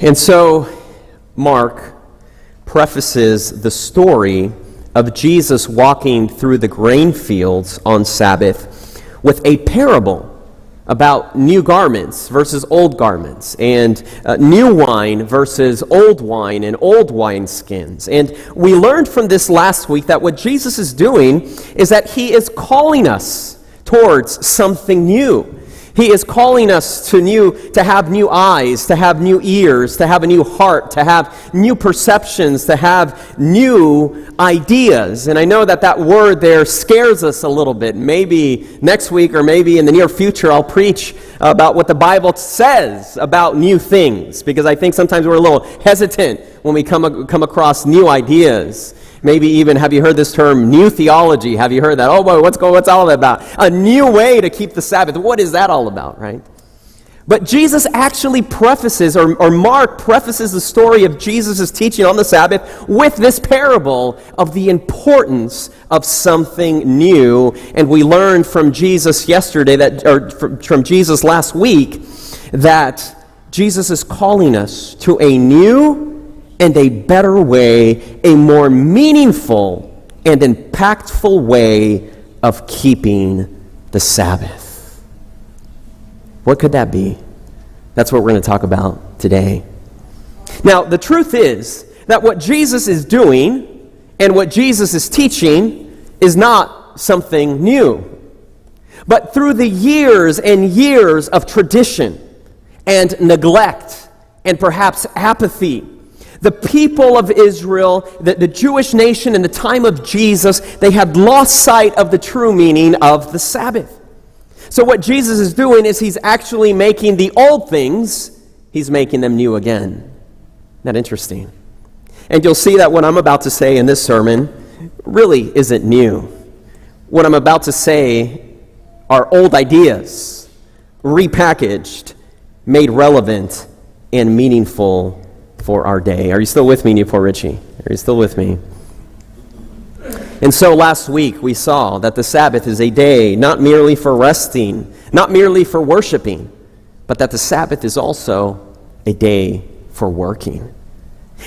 And so Mark prefaces the story of Jesus walking through the grain fields on Sabbath with a parable about new garments versus old garments, and new wine versus old wine and old wineskins. And we learned from this last week that what Jesus is doing is that he is calling us towards something new. He is calling us to have new eyes, to have new ears, to have a new heart, to have new perceptions, to have new ideas. And I know that word there scares us a little bit. Maybe next week or maybe in the near future I'll preach about what the Bible says about new things, because I think sometimes we're a little hesitant when we come across new ideas. Maybe even, have you heard this term, new theology? Have you heard that? Oh boy, what's all that about? A new way to keep the Sabbath. What is that all about, right? But Jesus actually prefaces, or Mark prefaces the story of Jesus' teaching on the Sabbath with this parable of the importance of something new. And we learned from Jesus yesterday, from Jesus last week, that Jesus is calling us to a new and a better way, a more meaningful and impactful way of keeping the Sabbath. What could that be? That's what we're going to talk about today. Now, the truth is that what Jesus is doing and what Jesus is teaching is not something new. But through the years and years of tradition and neglect and perhaps apathy, the people of Israel, the Jewish nation in the time of Jesus, they had lost sight of the true meaning of the Sabbath. So what Jesus is doing is he's actually making the old things, he's making them new again. Isn't that interesting? And you'll see that what I'm about to say in this sermon really isn't new. What I'm about to say are old ideas, repackaged, made relevant, and meaningful for our day. Are you still with me, Newport Richie? Are you still with me? And so last week we saw that the Sabbath is a day not merely for resting, not merely for worshiping, but that the Sabbath is also a day for working.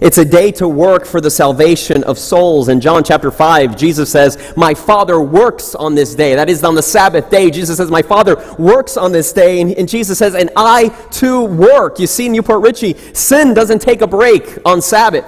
It's a day to work for the salvation of souls. In John chapter 5, Jesus says, "My Father works on this day." That is on the Sabbath day. Jesus says, "My Father works on this day." And Jesus says, "And I too work." You see, Newport Richie, sin doesn't take a break on Sabbath.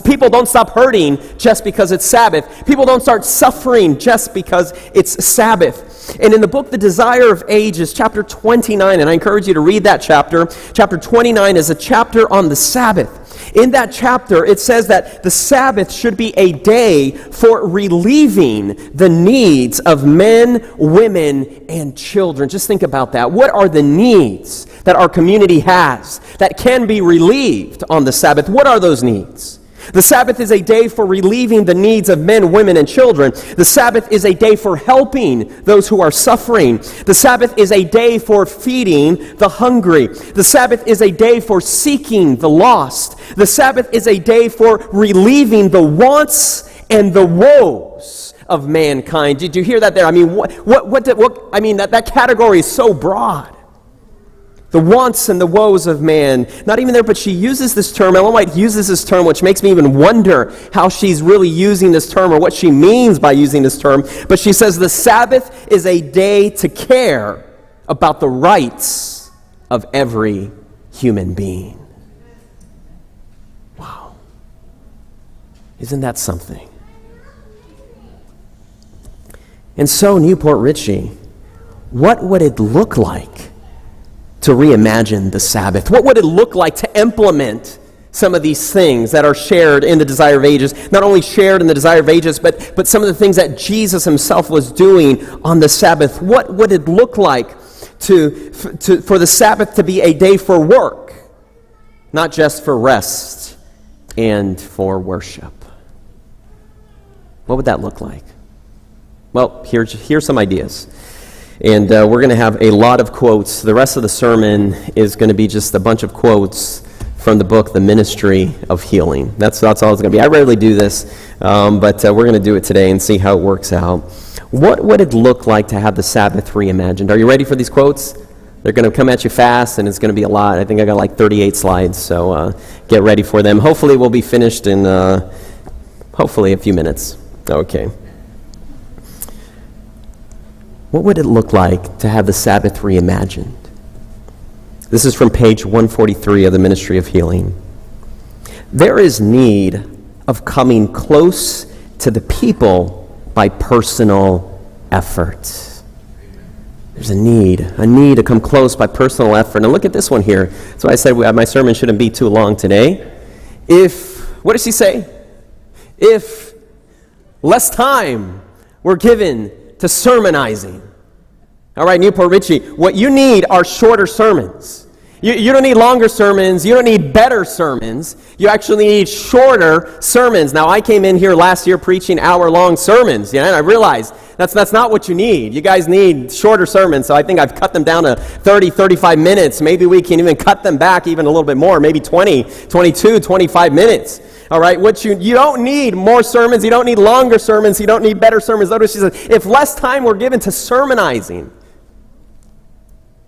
People don't stop hurting just because it's Sabbath. People don't start suffering just because it's Sabbath. And in the book, The Desire of Ages, chapter 29, and I encourage you to read that chapter. Chapter 29 is a chapter on the Sabbath. In that chapter, it says that the Sabbath should be a day for relieving the needs of men, women, and children. Just think about that. What are the needs that our community has that can be relieved on the Sabbath? What are those needs? The Sabbath is a day for relieving the needs of men, women, and children. The Sabbath is a day for helping those who are suffering. The Sabbath is a day for feeding the hungry. The Sabbath is a day for seeking the lost. The Sabbath is a day for relieving the wants and the woes of mankind. Did you hear that there? I mean, that category is so broad. The wants and the woes of man. Not even there, but she uses this term. Ellen White uses this term, which makes me even wonder how she's really using this term or what she means by using this term. But she says the Sabbath is a day to care about the rights of every human being. Wow. Isn't that something? And so, Newport Richie, what would it look like to reimagine the Sabbath? What would it look like to implement some of these things that are shared in the Desire of Ages? Not only shared in the Desire of Ages, but some of the things that Jesus himself was doing on the Sabbath. What would it look like for the Sabbath to be a day for work, not just for rest and for worship? What would that look like? Well, here's some ideas. And we're going to have a lot of quotes. The rest of the sermon is going to be just a bunch of quotes from the book, The Ministry of Healing. That's all it's going to be. I rarely do this, but we're going to do it today and see how it works out. What would it look like to have the Sabbath reimagined? Are you ready for these quotes? They're going to come at you fast, and it's going to be a lot. I think I got like 38 slides, so get ready for them. Hopefully we'll be finished in hopefully a few minutes. Okay. What would it look like to have the Sabbath reimagined? This is from page 143 of the Ministry of Healing. There is need of coming close to the people by personal effort. There's a need to come close by personal effort. And look at this one here. So I said my sermon shouldn't be too long today. What does she say? If less time were given to sermonizing. All right, Newport Richie, what you need are shorter sermons. You don't need longer sermons. You don't need better sermons. You actually need shorter sermons. Now, I came in here last year preaching hour-long sermons, and I realized that's not what you need. You guys need shorter sermons, so I think I've cut them down to 30, 35 minutes. Maybe we can even cut them back even a little bit more, maybe 20, 22, 25 minutes. All right, you don't need more sermons. You don't need longer sermons. You don't need better sermons. Notice she says, if less time were given to sermonizing,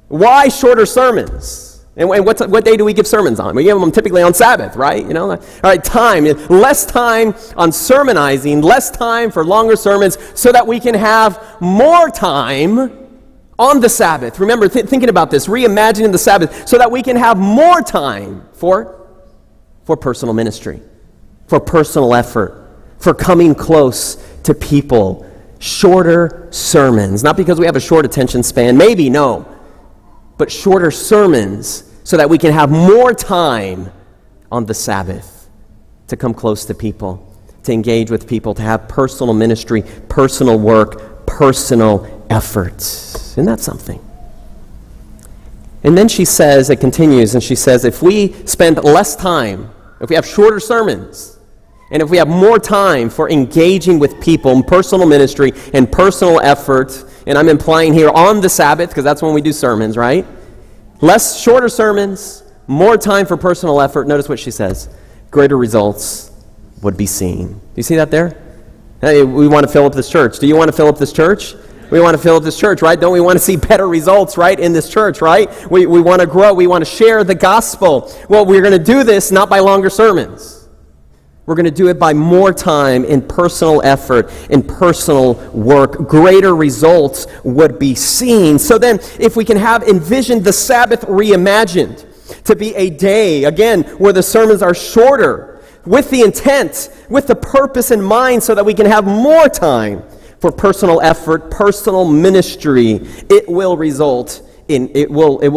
why shorter sermons? And what day do we give sermons on? We give them typically on Sabbath, right? All right, time. Less time on sermonizing, less time for longer sermons so that we can have more time on the Sabbath. Remember, thinking about this, reimagining the Sabbath so that we can have more time for personal ministry, for personal effort, for coming close to people. Shorter sermons. Not because we have a short attention span. Maybe, no. But shorter sermons so that we can have more time on the Sabbath to come close to people, to engage with people, to have personal ministry, personal work, personal efforts. Isn't that something? And then she says, it continues, and she says, if we spend less time, if we have shorter sermons, and if we have more time for engaging with people in personal ministry and personal effort, and I'm implying here on the Sabbath, because that's when we do sermons, right? Shorter sermons, more time for personal effort. Notice what she says. Greater results would be seen. Do you see that there? Hey, we want to fill up this church. Do you want to fill up this church? We want to fill up this church, right? Don't we want to see better results, right, in this church, right? We want to grow. We want to share the gospel. Well, we're going to do this not by longer sermons. We're going to do it by more time in personal effort, in personal work. Greater results would be seen. So then, if we can have envisioned the Sabbath reimagined to be a day, again, where the sermons are shorter, with the intent, with the purpose in mind, so that we can have more time for personal effort, personal ministry, it will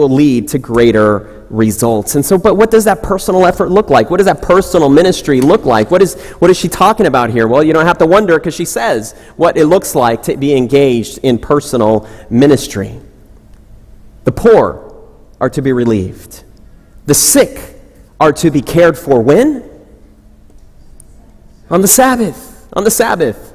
lead to greater results. And so, but what does that personal effort look like? What does that personal ministry look like? What is she talking about here? Well, you don't have to wonder, because she says what it looks like to be engaged in personal ministry. The poor are to be relieved. The sick are to be cared for when? On the Sabbath. On the Sabbath.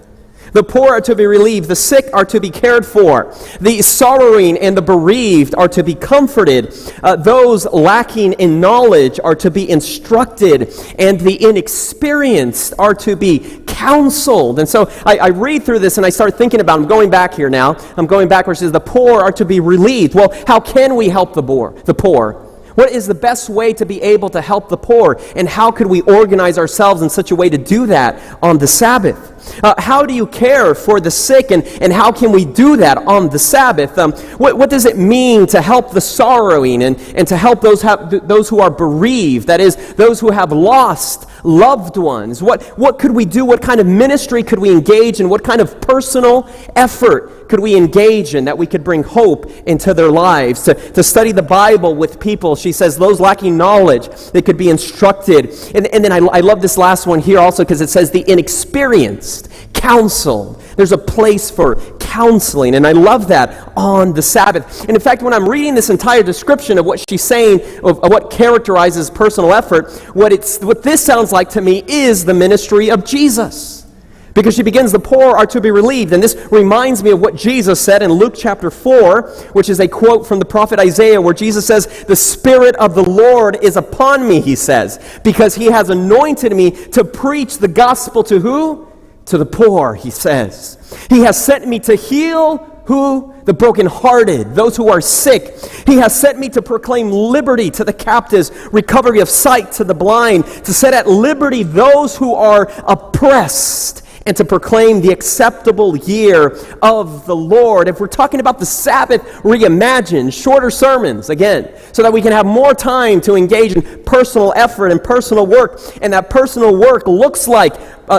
The poor are to be relieved. The sick are to be cared for. The sorrowing and the bereaved are to be comforted. Those lacking in knowledge are to be instructed. And the inexperienced are to be counseled. And so I read through this and I start thinking about, I'm going back here now. I'm going back where it says the poor are to be relieved. Well, how can we help the poor? What is the best way to be able to help the poor? And how could we organize ourselves in such a way to do that on the Sabbath? How do you care for the sick, and how can we do that on the Sabbath? What does it mean to help the sorrowing and to help those who are bereaved, that is, those who have lost loved ones? What could we do? What kind of ministry could we engage in? What kind of personal effort could we engage in that we could bring hope into their lives? To study the Bible with people, she says, those lacking knowledge, they could be instructed. And then I love this last one here also, because it says the inexperienced, counseled. There's a place for counseling, and I love that on the Sabbath. And in fact, when I'm reading this entire description of what she's saying, of what characterizes personal effort, what this sounds like to me is the ministry of Jesus. Because she begins, the poor are to be relieved. And this reminds me of what Jesus said in Luke chapter 4, which is a quote from the prophet Isaiah, where Jesus says, the Spirit of the Lord is upon me, he says, because he has anointed me to preach the gospel to who? To the poor, he says. He has sent me to heal who? the brokenhearted, those who are sick. He has sent me to proclaim liberty to the captives, recovery of sight to the blind, to set at liberty those who are oppressed, and to proclaim the acceptable year of the Lord. If we're talking about the Sabbath reimagined, shorter sermons, again, so that we can have more time to engage in personal effort and personal work, and that personal work looks like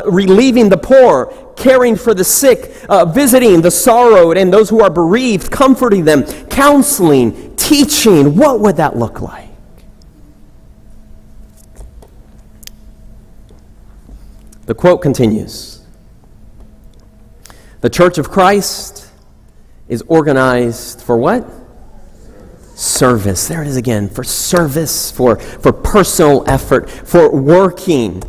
relieving the poor, caring for the sick, visiting the sorrowed and those who are bereaved, comforting them, counseling, teaching. What would that look like? The quote continues. The Church of Christ is organized for what? Service. There it is again. For service, for personal effort, for working.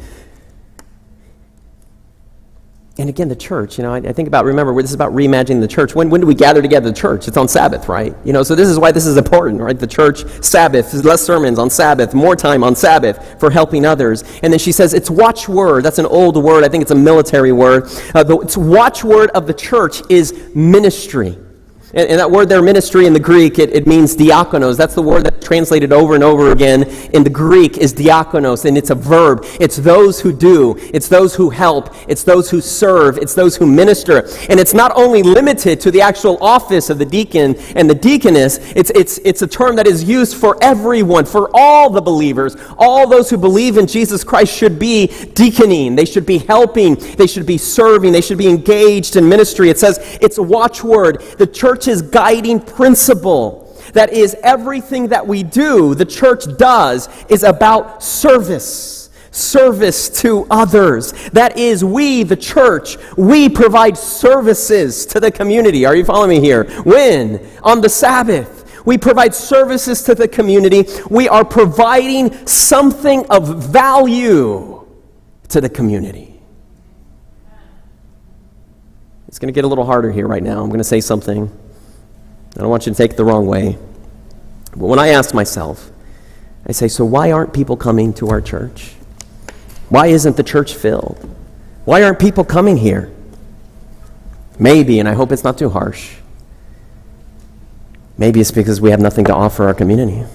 And again, the church, I think about, remember, this is about reimagining the church. When do we gather together the church? It's on Sabbath, right? So this is why this is important, right? The church, Sabbath, less sermons on Sabbath, more time on Sabbath for helping others. And then she says, it's watchword. That's an old word. I think it's a military word. The watchword of the church is ministry. And that word there, ministry, in the Greek, it means diakonos. That's the word that's translated over and over again in the Greek is diakonos, and it's a verb. It's those who do. It's those who help. It's those who serve. It's those who minister. And it's not only limited to the actual office of the deacon and the deaconess. It's a term that is used for everyone, for all the believers. All those who believe in Jesus Christ should be deaconing. They should be helping. They should be serving. They should be engaged in ministry. It says it's a watchword. The church's guiding principle, that is, everything that we do, the church does, is about service to others. That is, we, the church, we provide services to the community. Are you following me here? When? On the Sabbath. We provide services to the community. We are providing something of value to the community. It's going to get a little harder here right now. I'm going to say something. I don't want you to take it the wrong way. But when I ask myself, I say, so why aren't people coming to our church? Why isn't the church filled? Why aren't people coming here? Maybe, and I hope it's not too harsh, maybe it's because we have nothing to offer our community.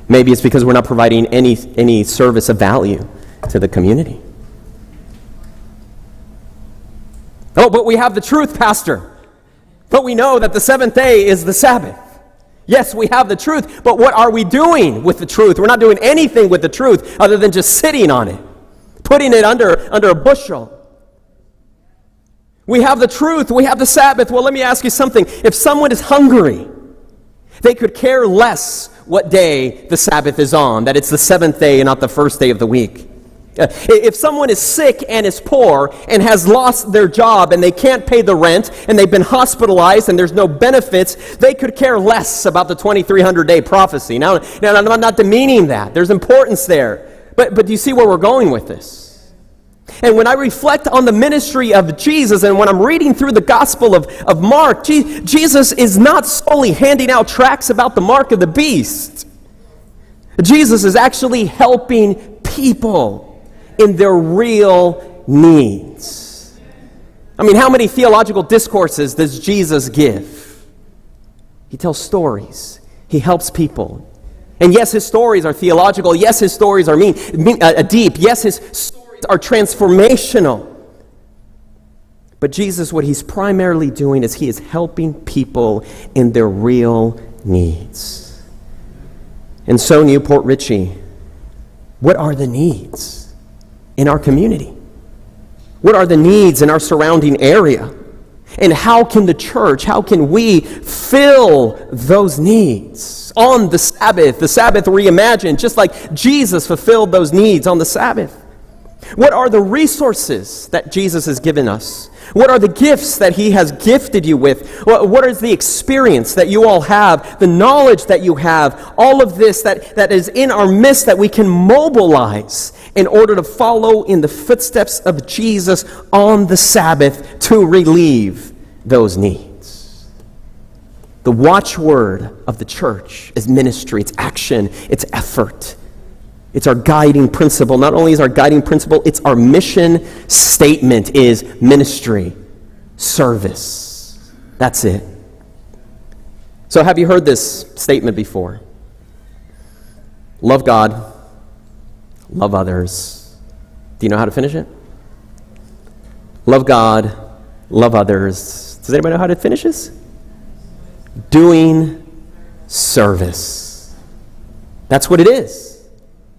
Maybe it's because we're not providing any service of value to the community. Oh, but we have the truth, Pastor. But we know that the seventh day is the Sabbath. Yes, we have the truth, but what are we doing with the truth? We're not doing anything with the truth other than just sitting on it, putting it under a bushel. We have the truth, we have the Sabbath. Well, let me ask you something. If someone is hungry, they could care less what day the Sabbath is on, that it's the seventh day and not the first day of the week. If someone is sick and is poor and has lost their job and they can't pay the rent and they've been hospitalized and there's no benefits, they could care less about the 2300-day prophecy. Now, I'm not demeaning that. There's importance there. But do you see where we're going with this? And when I reflect on the ministry of Jesus and when I'm reading through the Gospel of Mark, Jesus is not solely handing out tracts about the mark of the beast. Jesus is actually helping people in their real needs. I mean, how many theological discourses does Jesus give? He tells stories. He helps people. And yes, his stories are theological. Yes, his stories are deep. Yes, his stories are transformational. But Jesus, what he's primarily doing is he is helping people in their real needs. And so, Newport Richie, what are the needs in our community? What are the needs in our surrounding area? And how can the church, how can we fill those needs on the Sabbath reimagined, just like Jesus fulfilled those needs on the Sabbath? What are the resources that Jesus has given us? What are the gifts that he has gifted you with? What is the experience that you all have, the knowledge that you have, all of this that is in our midst that we can mobilize in order to follow in the footsteps of Jesus on the Sabbath to relieve those needs? The watchword of the church is ministry, it's action, it's effort. It's our guiding principle. Not only is our guiding principle, it's our mission statement is ministry, service. That's it. So have you heard this statement before? Love God, love others. Do you know how to finish it? Love God, love others. Does anybody know how to finish this? Doing service. That's what it is.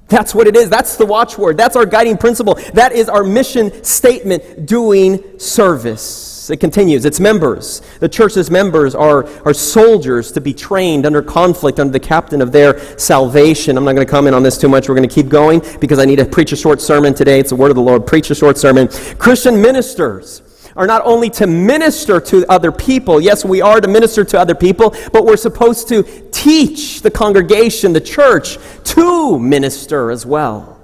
That's what it is. That's the watchword. That's our guiding principle. That is our mission statement, doing service. It continues. Its members, the church's members, are soldiers to be trained under conflict under the captain of their salvation. I'm not going to comment on this too much. We're going to keep going because I need to preach a short sermon today. It's the word of the Lord. Preach a short sermon. Christian ministers are not only to minister to other people. Yes, we are to minister to other people, but we're supposed to teach the congregation, the church, to minister as well.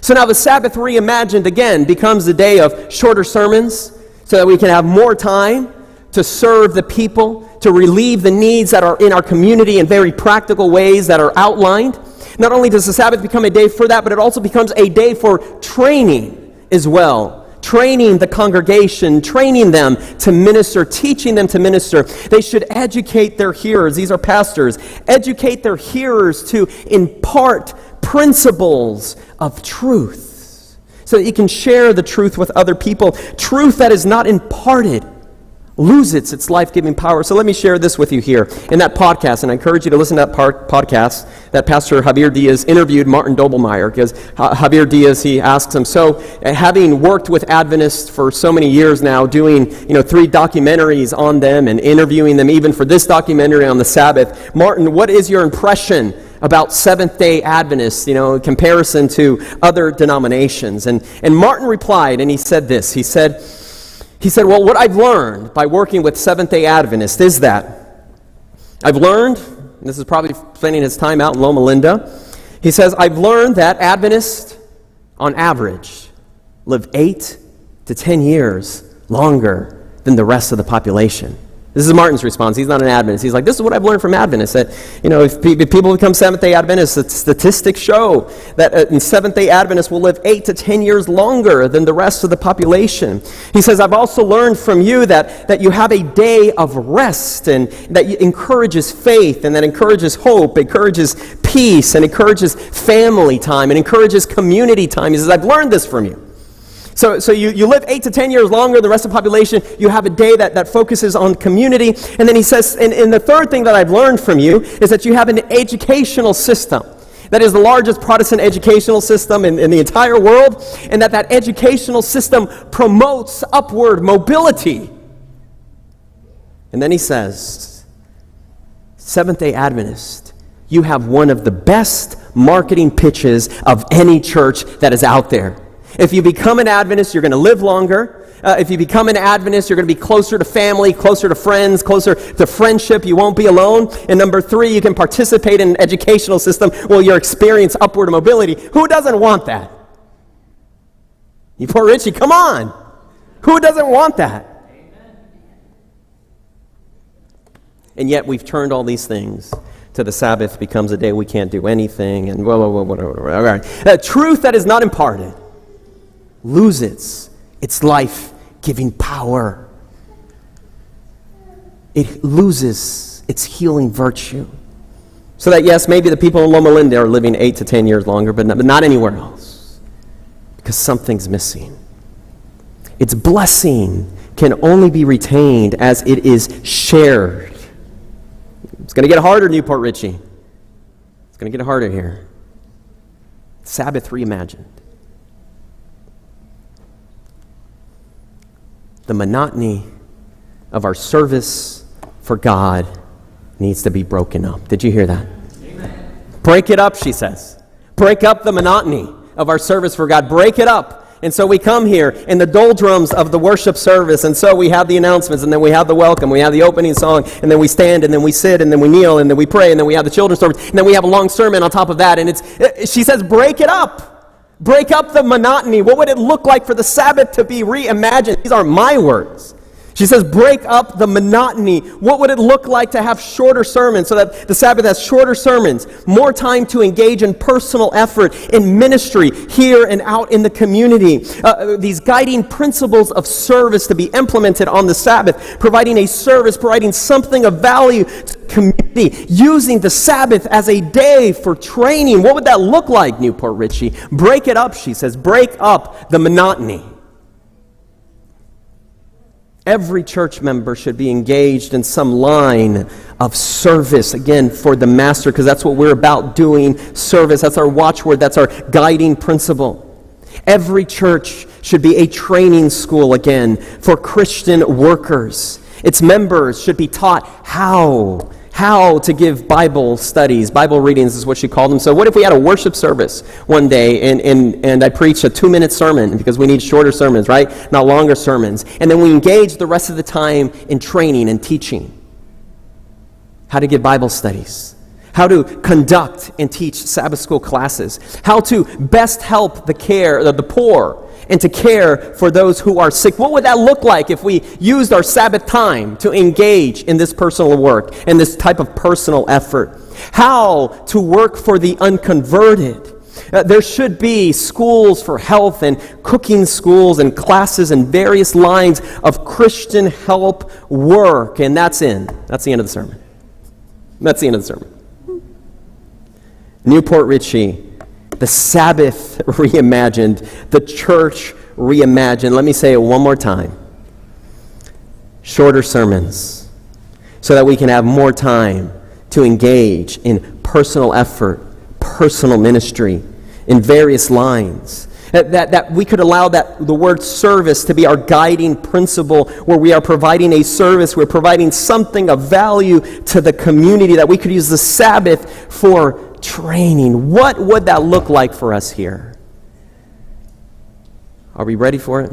So now the Sabbath reimagined again becomes a day of shorter sermons so that we can have more time to serve the people, to relieve the needs that are in our community in very practical ways that are outlined. Not only does the Sabbath become a day for that, but it also becomes a day for training as well. Training the congregation, training them to minister, teaching them to minister. They should educate their hearers. These are pastors. Educate their hearers to impart principles of truth so that you can share the truth with other people. Truth that is not imparted loses its life-giving power. So let me share this with you here in that podcast, and I encourage you to listen to that podcast that Pastor Javier Diaz interviewed Martin Doblmeier, because Javier Diaz, he asks him, so having worked with Adventists for so many years now, doing 3 documentaries on them and interviewing them even for this documentary on the Sabbath, Martin, what is your impression about Seventh-day Adventists, in comparison to other denominations? And Martin replied, and he said this, he said, well, what I've learned by working with Seventh-day Adventists is that I've learned, and this is probably spending his time out in Loma Linda, he says, I've learned that Adventists, on average, live 8 to 10 years longer than the rest of the population. This is Martin's response. He's not an Adventist. He's like, this is what I've learned from Adventists, that, if people become Seventh-day Adventists, the statistics show that Seventh-day Adventists will live 8 to 10 years longer than the rest of the population. He says, I've also learned from you that you have a day of rest, and that encourages faith, and that encourages hope, encourages peace, and encourages family time, and encourages community time. He says, I've learned this from you. So you live 8 to 10 years longer than the rest of the population. You have a day that focuses on community. And then he says, and the third thing that I've learned from you is that you have an educational system that is the largest Protestant educational system in the entire world, and that educational system promotes upward mobility. And then he says, Seventh-day Adventist, you have one of the best marketing pitches of any church that is out there. If you become an Adventist, you're going to live longer. If you become an Adventist, you're going to be closer to family, closer to friends, closer to friendship. You won't be alone. And number 3, you can participate in an educational system where you'll experience upward mobility. Who doesn't want that? You poor Richie, come on. Who doesn't want that? And yet we've turned all these things to the Sabbath becomes a day we can't do anything, and whatever. All right. Truth that is not imparted loses its life-giving power. It loses its healing virtue. So that, yes, maybe the people in Loma Linda are living 8 to 10 years longer, but not anywhere else, because something's missing. Its blessing can only be retained as it is shared. It's going to get harder, Newport Richie. It's going to get harder here. Sabbath reimagined. The monotony of our service for God needs to be broken up. Did you hear that? Amen. Break it up, she says. Break up the monotony of our service for God. Break it up. And so we come here in the doldrums of the worship service, and so we have the announcements, and then we have the welcome, we have the opening song, and then we stand, and then we sit, and then we kneel, and then we pray, and then we have the children's service, and then we have a long sermon on top of that. And she says, break it up. Break up the monotony. What would it look like for the Sabbath to be reimagined? These aren't my words. She says, break up the monotony. What would it look like to have shorter sermons so that the Sabbath has shorter sermons, more time to engage in personal effort, in ministry, here and out in the community? These guiding principles of service to be implemented on the Sabbath, providing a service, providing something of value to the community, using the Sabbath as a day for training. What would that look like, Newport Richie? Break it up, she says. Break up the monotony. Every church member should be engaged in some line of service, again, for the Master, because that's what we're about doing, service. That's our watchword. That's our guiding principle. Every church should be a training school, again, for Christian workers. Its members should be taught how to give Bible studies. Bible readings is what she called them. So what if we had a worship service one day and I preached a 2-minute sermon, because we need shorter sermons, right? Not longer sermons. And then we engage the rest of the time in training and teaching. How to give Bible studies. How to conduct and teach Sabbath school classes. How to best help the poor and to care for those who are sick. What would that look like if we used our Sabbath time to engage in this personal work and this type of personal effort? How to work for the unconverted. There should be schools for health and cooking schools and classes and various lines of Christian help work. And that's the end of the sermon. That's the end of the sermon. Newport Richie, the Sabbath reimagined, the church reimagined. Let me say it one more time. Shorter sermons, so that we can have more time to engage in personal effort, personal ministry, in various lines. That we could allow the word service to be our guiding principle, where we are providing a service, we're providing something of value to the community, that we could use the Sabbath for training. What would that look like for us here? Are we ready for it?